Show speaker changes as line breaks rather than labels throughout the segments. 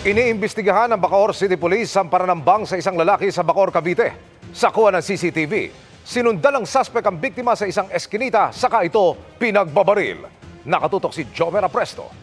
Iniimbestigahan ng Bacoor City Police ang pananambang sa isang lalaki sa Bacoor, Cavite. Sa kuha ng CCTV, sinundan ng suspect ang biktima sa isang eskinita, saka ito pinagbabaril. Nakatutok si Jomer Apresto.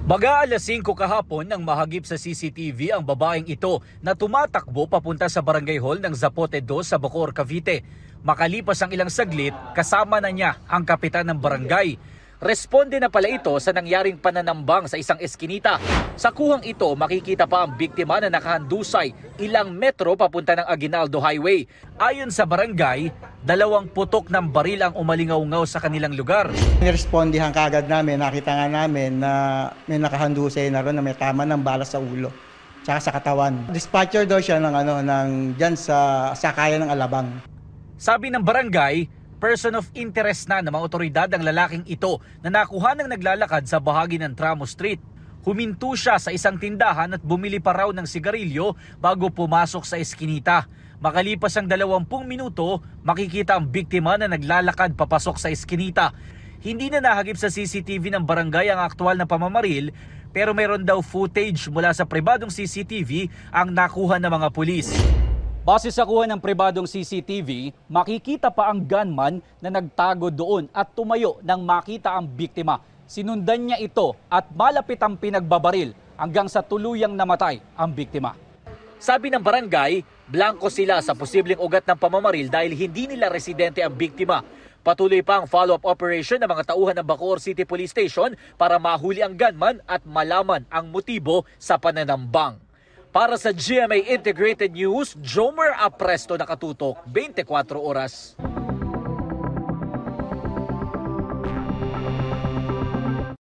Baga alas 5 kahapon nang mahagip sa CCTV ang babaeng ito na tumatakbo papunta sa barangay hall ng Zapote 2 sa Bacoor, Cavite. Makalipas ang ilang saglit, kasama na niya ang kapitan ng barangay. Responde na pala ito sa nangyaring pananambang sa isang eskinita. Sa kuhang ito, makikita pa ang biktima na nakahandusay ilang metro papunta ng Aguinaldo Highway. Ayon sa barangay, 2 putok ng baril ang umalingaw-ngaw sa kanilang lugar.
Nirespondihan kagad namin, nakita nga namin na may nakahandusay na ron na may tama ng bala sa ulo tsaka sa katawan. Dispatcher daw siya dyan sa sakayan ng Alabang.
Sabi ng barangay, person of interest na ng mga otoridad ang lalaking ito na nakuha ng naglalakad sa bahagi ng Tramo Street. Huminto siya sa isang tindahan at bumili pa raw ng sigarilyo bago pumasok sa eskinita. Makalipas ang 20 minuto, makikita ang biktima na naglalakad papasok sa eskinita. Hindi na nahagip sa CCTV ng barangay ang aktual na pamamaril, pero meron daw footage mula sa pribadong CCTV ang nakuha ng mga pulis. Base sa kuha ng pribadong CCTV, makikita pa ang gunman na nagtago doon at tumayo nang makita ang biktima. Sinundan niya ito at malapit ang pinagbabaril hanggang sa tuluyang namatay ang biktima. Sabi ng barangay, blanco sila sa posibleng ugat ng pamamaril dahil hindi nila residente ang biktima. Patuloy pa ang follow-up operation ng mga tauhan ng Bacoor City Police Station para mahuli ang gunman at malaman ang motibo sa pananambang. Para sa GMA Integrated News, Jomer Apresto, nakatutok 24 oras.